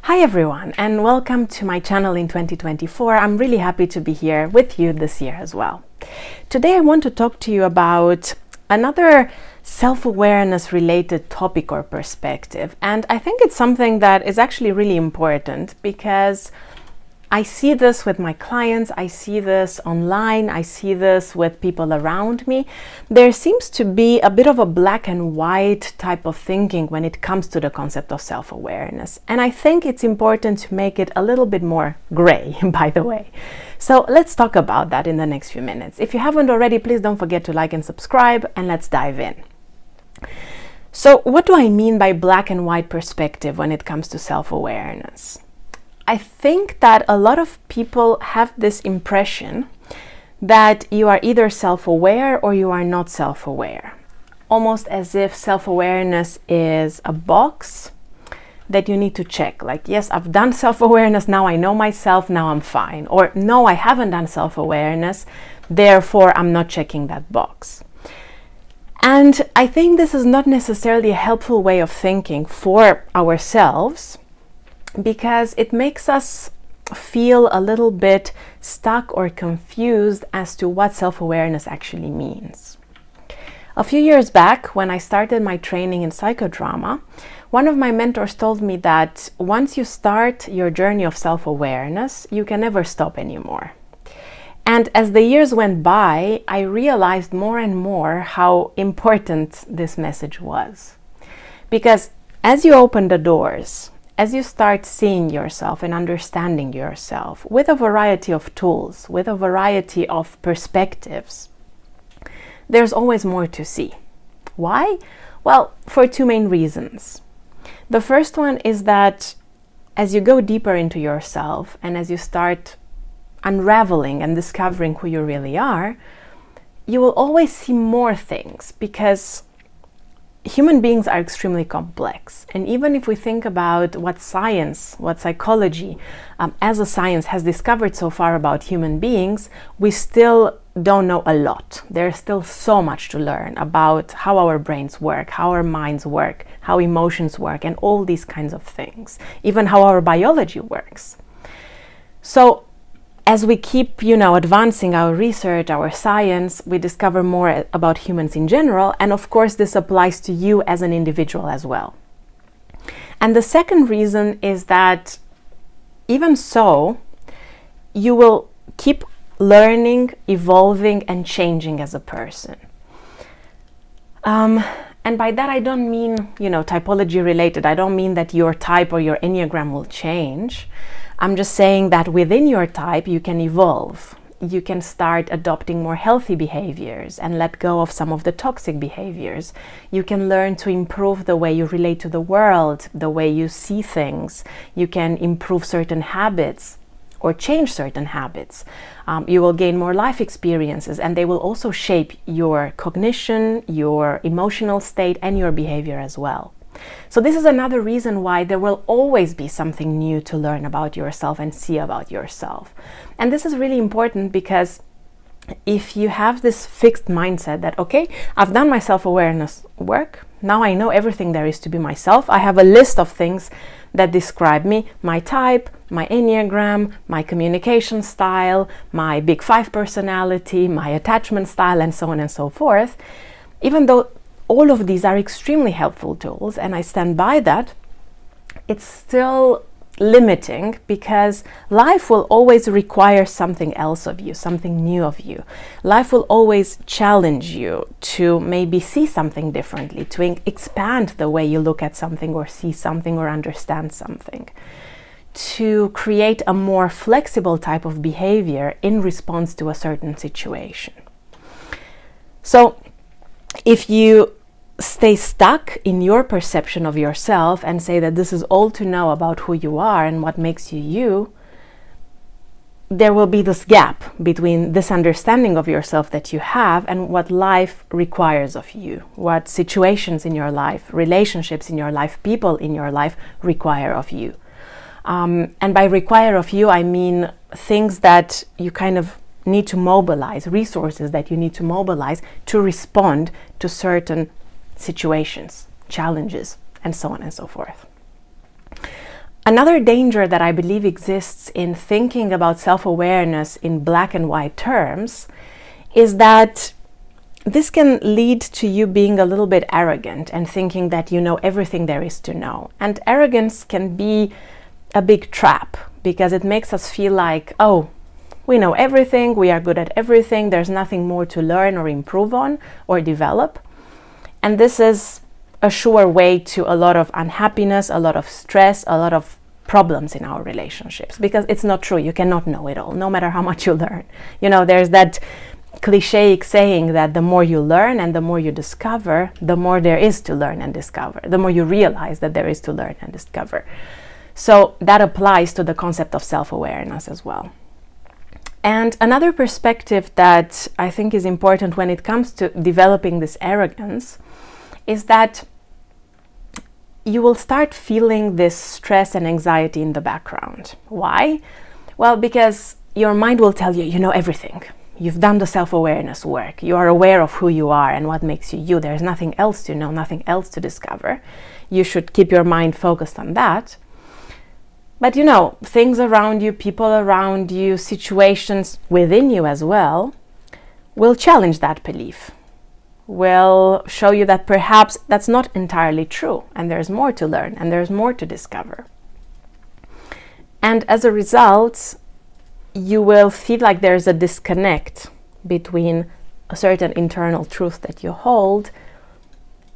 Hi everyone, and welcome to my channel in 2024. I'm really happy to be here with you this year as well. Today I want to talk to you about another self-awareness related topic or perspective, and I think it's something that is actually really important because I see this with my clients, I see this online, I see this with people around me. There seems to be a bit of a black and white type of thinking when it comes to the concept of self-awareness. And I think it's important to make it a little bit more gray, by the way. So let's talk about that in the next few minutes. If you haven't already, please don't forget to like and subscribe, and let's dive in. So what do I mean by black and white perspective when it comes to self-awareness? I think that a lot of people have this impression that you are either self-aware or you are not self-aware. Almost as if self-awareness is a box that you need to check. Like, yes, I've done self-awareness, now I know myself, now I'm fine. Or no, I haven't done self-awareness, therefore I'm not checking that box. And I think this is not necessarily a helpful way of thinking for ourselves, because it makes us feel a little bit stuck or confused as to what self-awareness actually means. A few years back, when I started my training in psychodrama, one of my mentors told me that once you start your journey of self-awareness, you can never stop anymore. And as the years went by, I realized more and more how important this message was. Because as you open the doors, as you start seeing yourself and understanding yourself with a variety of tools, with a variety of perspectives, there's always more to see. Why? Well, for two main reasons. The first one is that as you go deeper into yourself and as you start unraveling and discovering who you really are, you will always see more things, because human beings are extremely complex. And even if we think about what science, what psychology as a science has discovered so far about human beings, we still don't know a lot. There's still so much to learn about how our brains work, how our minds work, how emotions work, and all these kinds of things, even how our biology works. So as we keep, advancing our research, our science, we discover more about humans in general, and of course this applies to you as an individual as well. And the second reason is that even so, you will keep learning, evolving, and changing as a person. And by that I don't mean, typology related. I don't mean that your type or your Enneagram will change. I'm just saying that within your type you can evolve. You can start adopting more healthy behaviors and let go of some of the toxic behaviors. You can learn to improve the way you relate to the world, the way you see things. You can improve certain habits or change certain habits. You will gain more life experiences, and they will also shape your cognition, your emotional state, and your behavior as well. So this is another reason why there will always be something new to learn about yourself and see about yourself. And this is really important, because if you have this fixed mindset that, okay, I've done my self-awareness work, now I know everything there is to be myself, I have a list of things that describe me, my type, my Enneagram, my communication style, my Big Five personality, my attachment style, and so on and so forth. Even though all of these are extremely helpful tools, and I stand by that, it's still limiting, because life will always require something else of you, something new of you. Life will always challenge you to maybe see something differently, to expand the way you look at something or see something or understand something, to create a more flexible type of behavior in response to a certain situation. So if you stay stuck in your perception of yourself and say that this is all to know about who you are and what makes you you, there will be this gap between this understanding of yourself that you have and what life requires of you, what situations in your life, relationships in your life, people in your life require of you. And by require of you, I mean things that you kind of need to mobilize, resources that you need to mobilize to respond to certain situations, challenges, and so on and so forth. Another danger that I believe exists in thinking about self-awareness in black and white terms is that this can lead to you being a little bit arrogant and thinking that you know everything there is to know. And arrogance can be a big trap because it makes us feel like, oh, we know everything, we are good at everything, there's nothing more to learn or improve on or develop. And this is a sure way to a lot of unhappiness, a lot of stress, a lot of problems in our relationships, because it's not true. You cannot know it all, no matter how much you learn. You know, there's that cliche saying that the more you learn and the more you discover, the more there is to learn and discover, the more you realize that there is to learn and discover. So that applies to the concept of self-awareness as well. And another perspective that I think is important when it comes to developing this arrogance is that you will start feeling this stress and anxiety in the background. Why? Well, because your mind will tell you, you know everything. You've done the self-awareness work. You are aware of who you are and what makes you you. There's nothing else to know, nothing else to discover. You should keep your mind focused on that. But you know, things around you, people around you, situations within you as well, will challenge that belief. Will show you that perhaps that's not entirely true, and there's more to learn, and there's more to discover. And as a result, you will feel like there's a disconnect between a certain internal truth that you hold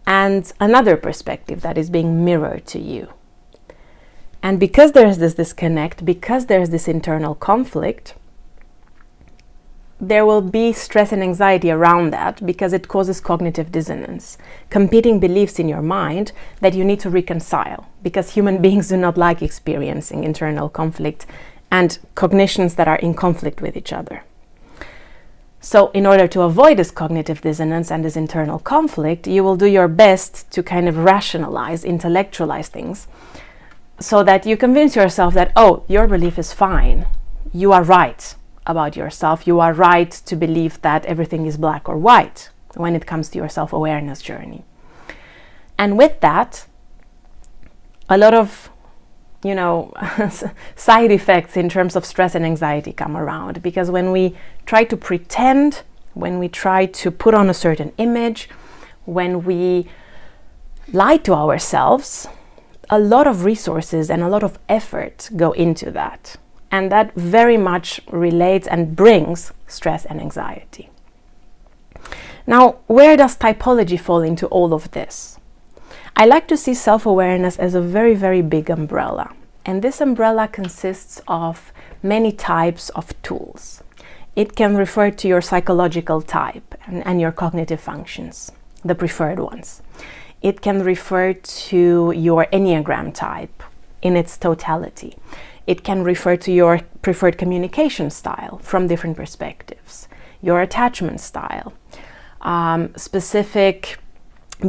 and another perspective that is being mirrored to you. And because there's this disconnect, because there's this internal conflict, there will be stress and anxiety around that because it causes cognitive dissonance, competing beliefs in your mind that you need to reconcile, because human beings do not like experiencing internal conflict and cognitions that are in conflict with each other. So in order to avoid this cognitive dissonance and this internal conflict, you will do your best to kind of rationalize, intellectualize things so that you convince yourself that, oh, your belief is fine, you are right about yourself, you are right to believe that everything is black or white when it comes to your self-awareness journey. And with that, a lot of, you know, side effects in terms of stress and anxiety come around, because when we try to pretend, when we try to put on a certain image, when we lie to ourselves, a lot of resources and a lot of effort go into that. And that very much relates and brings stress and anxiety. Now, where does typology fall into all of this? I like to see self-awareness as a very, very big umbrella. And this umbrella consists of many types of tools. It can refer to your psychological type and your cognitive functions, the preferred ones. It can refer to your Enneagram type in its totality. It can refer to your preferred communication style from different perspectives, your attachment style, specific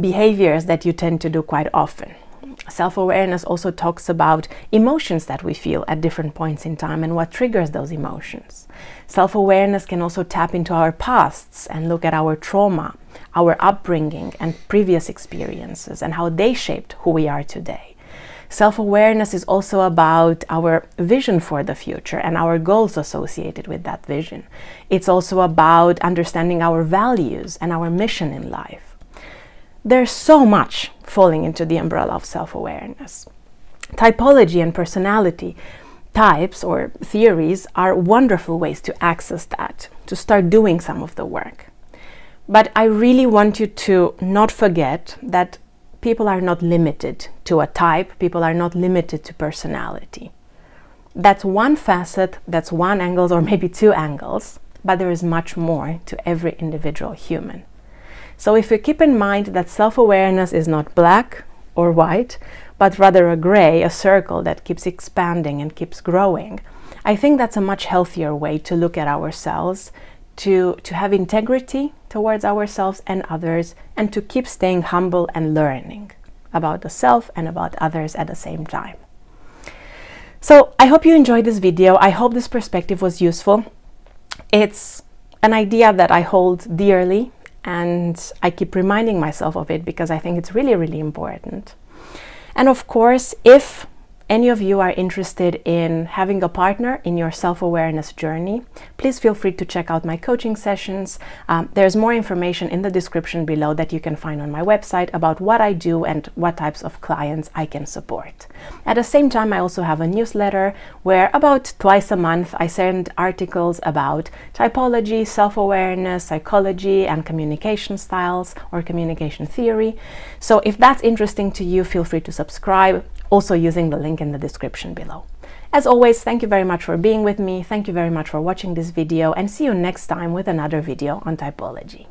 behaviors that you tend to do quite often. Self-awareness also talks about emotions that we feel at different points in time and what triggers those emotions. Self-awareness can also tap into our pasts and look at our trauma, our upbringing and previous experiences and how they shaped who we are today. Self-awareness is also about our vision for the future and our goals associated with that vision. It's also about understanding our values and our mission in life. There's so much falling into the umbrella of self-awareness. Typology and personality types or theories are wonderful ways to access that, to start doing some of the work. But I really want you to not forget that people are not limited to a type, people are not limited to personality. That's one facet, that's one angle, or maybe two angles, but there is much more to every individual human. So if you keep in mind that self-awareness is not black or white, but rather a gray, a circle that keeps expanding and keeps growing, I think that's a much healthier way to look at ourselves, to have integrity towards ourselves and others, and to keep staying humble and learning about the self and about others at the same time. So I hope you enjoyed this video. I hope this perspective was useful. It's an idea that I hold dearly, and I keep reminding myself of it because I think it's really, really important. And of course, if any of you are interested in having a partner in your self-awareness journey, please feel free to check out my coaching sessions. There's more information in the description below that you can find on my website about what I do and what types of clients I can support. At the same time, I also have a newsletter where about twice a month I send articles about typology, self-awareness, psychology, and communication styles or communication theory. So if that's interesting to you, feel free to subscribe, also using the link in the description below. As always, thank you very much for being with me. Thank you very much for watching this video, and see you next time with another video on typology.